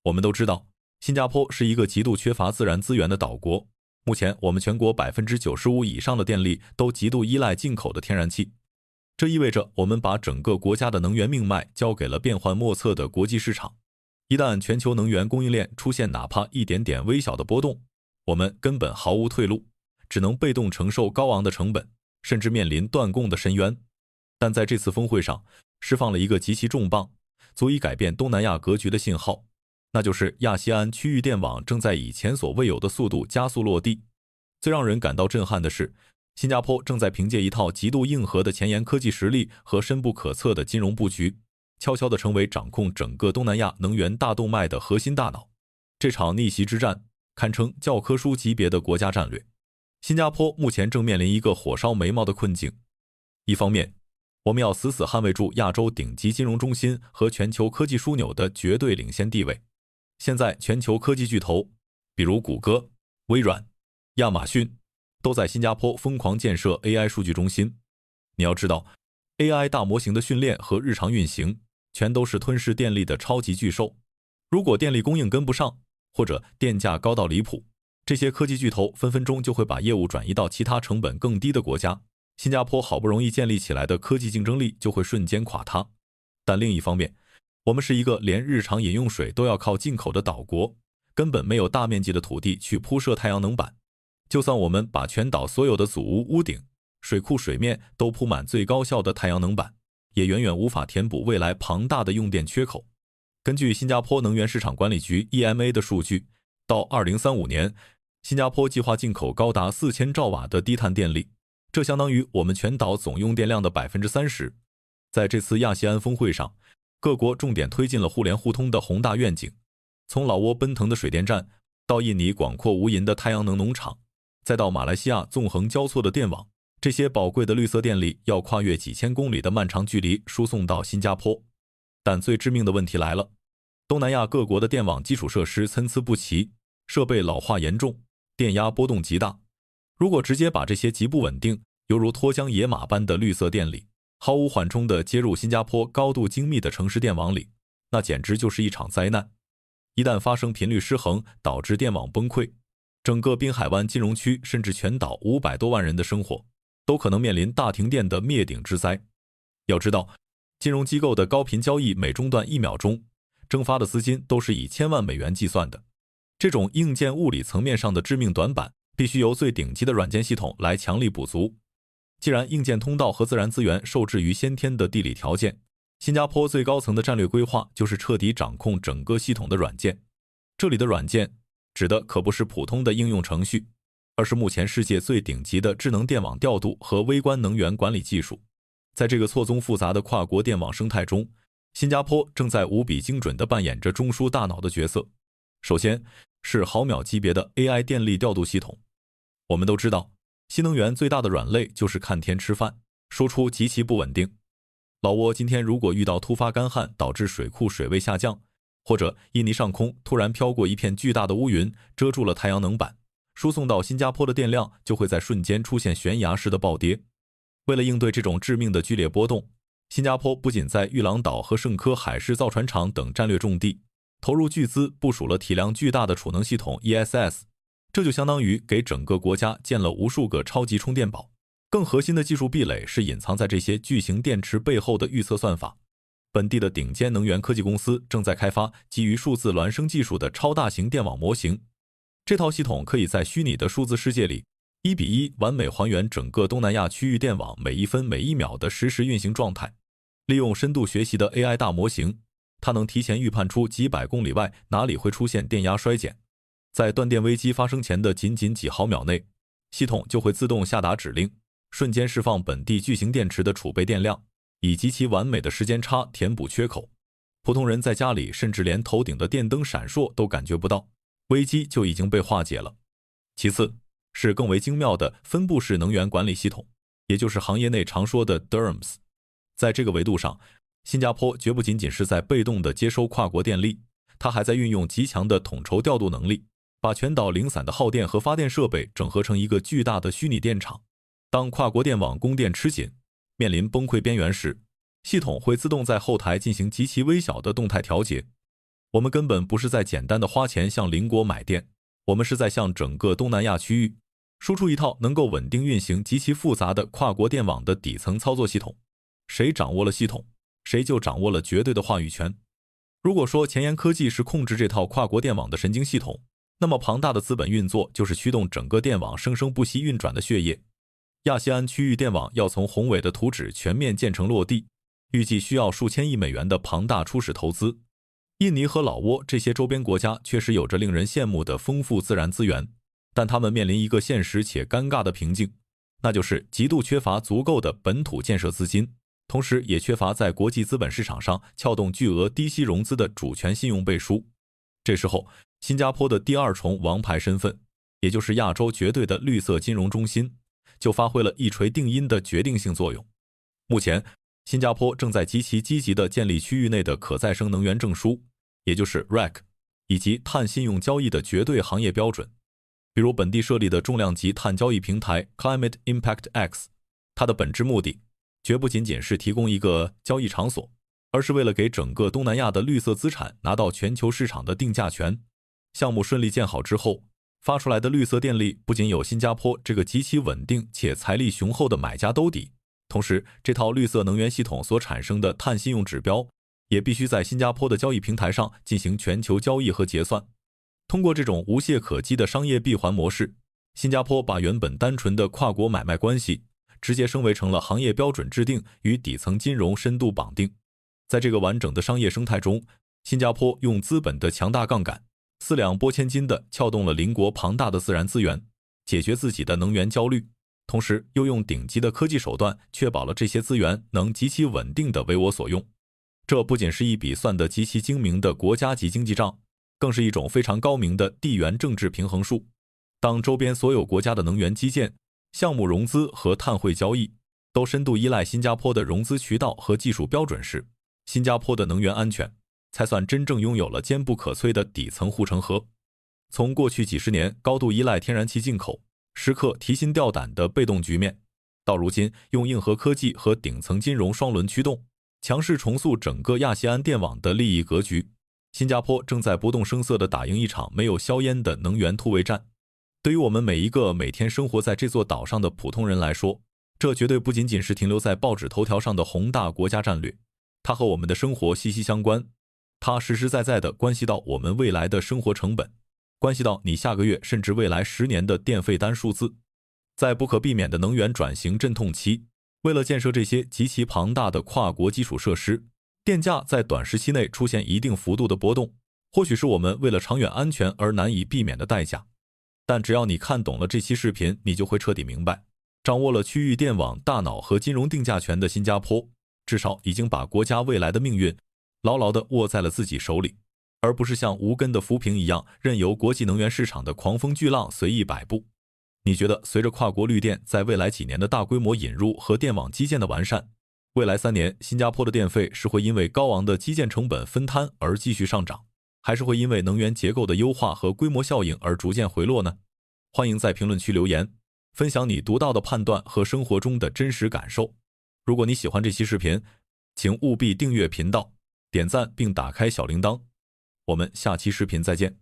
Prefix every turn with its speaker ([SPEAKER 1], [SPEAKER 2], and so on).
[SPEAKER 1] 我们都知道，新加坡是一个极度缺乏自然资源的岛国。目前，我们全国95%以上的电力都极度依赖进口的天然气，这意味着我们把整个国家的能源命脉交给了变幻莫测的国际市场。一旦全球能源供应链出现哪怕一点点微小的波动，我们根本毫无退路，只能被动承受高昂的成本，甚至面临断供的深渊。但在这次峰会上，释放了一个极其重磅、足以改变东南亚格局的信号，那就是亚细安区域电网正在以前所未有的速度加速落地。最让人感到震撼的是，新加坡正在凭借一套极度硬核的前沿科技实力和深不可测的金融布局，悄悄地成为掌控整个东南亚能源大动脉的核心大脑。这场逆袭之战堪称教科书级别的国家战略。新加坡目前正面临一个火烧眉毛的困境。一方面，我们要死死捍卫住亚洲顶级金融中心和全球科技枢纽的绝对领先地位。现在全球科技巨头，比如谷歌、微软、亚马逊，都在新加坡疯狂建设 AI 数据中心。你要知道， AI 大模型的训练和日常运行全都是吞噬电力的超级巨兽。如果电力供应跟不上，或者电价高到离谱，这些科技巨头分分钟就会把业务转移到其他成本更低的国家，新加坡好不容易建立起来的科技竞争力就会瞬间垮塌。但另一方面，我们是一个连日常饮用水都要靠进口的岛国，根本没有大面积的土地去铺设太阳能板。就算我们把全岛所有的祖屋屋顶、水库水面都铺满最高效的太阳能板，也远远无法填补未来庞大的用电缺口。根据新加坡能源市场管理局 EMA 的数据，到2035年，新加坡计划进口高达4000兆瓦的低碳电力，这相当于我们全岛总用电量的 30%。 在这次亚细安峰会上，各国重点推进了互联互通的宏大愿景，从老挝奔腾的水电站，到印尼广阔无垠的太阳能农场，再到马来西亚纵横交错的电网，这些宝贵的绿色电力要跨越几千公里的漫长距离输送到新加坡。但最致命的问题来了，东南亚各国的电网基础设施参差不齐，设备老化严重，电压波动极大。如果直接把这些极不稳定，犹如脱缰野马般的绿色电力毫无缓冲地接入新加坡高度精密的城市电网里，那简直就是一场灾难。一旦发生频率失衡，导致电网崩溃，整个滨海湾金融区甚至全岛500多万人的生活都可能面临大停电的灭顶之灾。要知道，金融机构的高频交易每中断1秒钟，蒸发的资金都是以千万美元计算的。这种硬件物理层面上的致命短板，必须由最顶级的软件系统来强力补足。既然硬件通道和自然资源受制于先天的地理条件，新加坡最高层的战略规划就是彻底掌控整个系统的软件。这里的软件指的可不是普通的应用程序，而是目前世界最顶级的智能电网调度和微观能源管理技术。在这个错综复杂的跨国电网生态中，新加坡正在无比精准地扮演着中枢大脑的角色。首先是毫秒级别的 AI 电力调度系统。我们都知道，新能源最大的软肋就是看天吃饭，输出极其不稳定。老挝今天如果遇到突发干旱导致水库水位下降，或者印尼上空突然飘过一片巨大的乌云遮住了太阳能板，输送到新加坡的电量就会在瞬间出现悬崖式的暴跌。为了应对这种致命的剧烈波动，新加坡不仅在玉郎岛和圣科海事造船厂等战略重地投入巨资部署了体量巨大的储能系统 ESS， 这就相当于给整个国家建了无数个超级充电宝。更核心的技术壁垒是隐藏在这些巨型电池背后的预测算法。本地的顶尖能源科技公司正在开发基于数字孪生技术的超大型电网模型，这套系统可以在虚拟的数字世界里1:1完美还原整个东南亚区域电网每一分每一秒的实时运行状态。利用深度学习的 AI 大模型，它能提前预判出几百公里外哪里会出现电压衰减，在断电危机发生前的仅几毫秒内，系统就会自动下达指令，瞬间释放本地巨型电池的储备电量，以极其完美的时间差填补缺口。普通人在家里甚至连头顶的电灯闪烁都感觉不到，危机就已经被化解了。其次是更为精妙的分布式能源管理系统，也就是行业内常说的 DERMS。 在这个维度上，新加坡绝不仅仅是在被动地接收跨国电力，它还在运用极强的统筹调度能力，把全岛零散的耗电和发电设备整合成一个巨大的虚拟电厂。当跨国电网供电吃紧，面临崩溃边缘时，系统会自动在后台进行极其微小的动态调节。我们根本不是在简单的花钱向邻国买电，我们是在向整个东南亚区域输出一套能够稳定运行极其复杂的跨国电网的底层操作系统。谁掌握了系统，谁就掌握了绝对的话语权。如果说前沿科技是控制这套跨国电网的神经系统，那么庞大的资本运作就是驱动整个电网生生不息运转的血液。亚细安区域电网要从宏伟的图纸全面建成落地，预计需要数千亿美元的庞大初始投资。印尼和老挝这些周边国家确实有着令人羡慕的丰富自然资源，但他们面临一个现实且尴尬的瓶颈，那就是极度缺乏足够的本土建设资金，同时也缺乏在国际资本市场上撬动巨额低息融资的主权信用背书。这时候，新加坡的第二重王牌身份，也就是亚洲绝对的绿色金融中心，就发挥了一锤定音的决定性作用。目前，新加坡正在极其积极地建立区域内的可再生能源证书，也就是 REC， 以及碳信用交易的绝对行业标准。比如本地设立的重量级碳交易平台 Climate Impact X， 它的本质目的绝不仅仅是提供一个交易场所，而是为了给整个东南亚的绿色资产拿到全球市场的定价权。项目顺利建好之后，发出来的绿色电力不仅有新加坡这个极其稳定且财力雄厚的买家兜底，同时这套绿色能源系统所产生的碳信用指标也必须在新加坡的交易平台上进行全球交易和结算。通过这种无懈可击的商业闭环模式，新加坡把原本单纯的跨国买卖关系直接升维成了行业标准制定与底层金融深度绑定。在这个完整的商业生态中，新加坡用资本的强大杠杆，四两拨千斤地撬动了邻国庞大的自然资源，解决自己的能源焦虑，同时又用顶级的科技手段确保了这些资源能极其稳定地为我所用。这不仅是一笔算得极其精明的国家级经济账，更是一种非常高明的地缘政治平衡术。当周边所有国家的能源基建、项目融资和碳汇交易都深度依赖新加坡的融资渠道和技术标准时，新加坡的能源安全才算真正拥有了坚不可摧的底层护城河。从过去几十年高度依赖天然气进口，时刻提心吊胆的被动局面，到如今用硬核科技和顶层金融双轮驱动，强势重塑整个亚细安电网的利益格局，新加坡正在不动声色地打赢一场没有硝烟的能源突围战。对于我们每一个每天生活在这座岛上的普通人来说，这绝对不仅仅是停留在报纸头条上的宏大国家战略，它和我们的生活息息相关，它实实在在地关系到我们未来的生活成本，关系到你下个月甚至未来10年的电费单数字。在不可避免的能源转型阵痛期，为了建设这些极其庞大的跨国基础设施，电价在短时期内出现一定幅度的波动，或许是我们为了长远安全而难以避免的代价。但只要你看懂了这期视频，你就会彻底明白，掌握了区域电网大脑和金融定价权的新加坡，至少已经把国家未来的命运牢牢地握在了自己手里，而不是像无根的浮萍一样任由国际能源市场的狂风巨浪随意摆布。你觉得随着跨国绿电在未来几年的大规模引入和电网基建的完善，未来3年新加坡的电费是会因为高昂的基建成本分摊而继续上涨，还是会因为能源结构的优化和规模效应而逐渐回落呢？欢迎在评论区留言，分享你独到的判断和生活中的真实感受。如果你喜欢这期视频，请务必订阅频道，点赞并打开小铃铛。我们下期视频再见。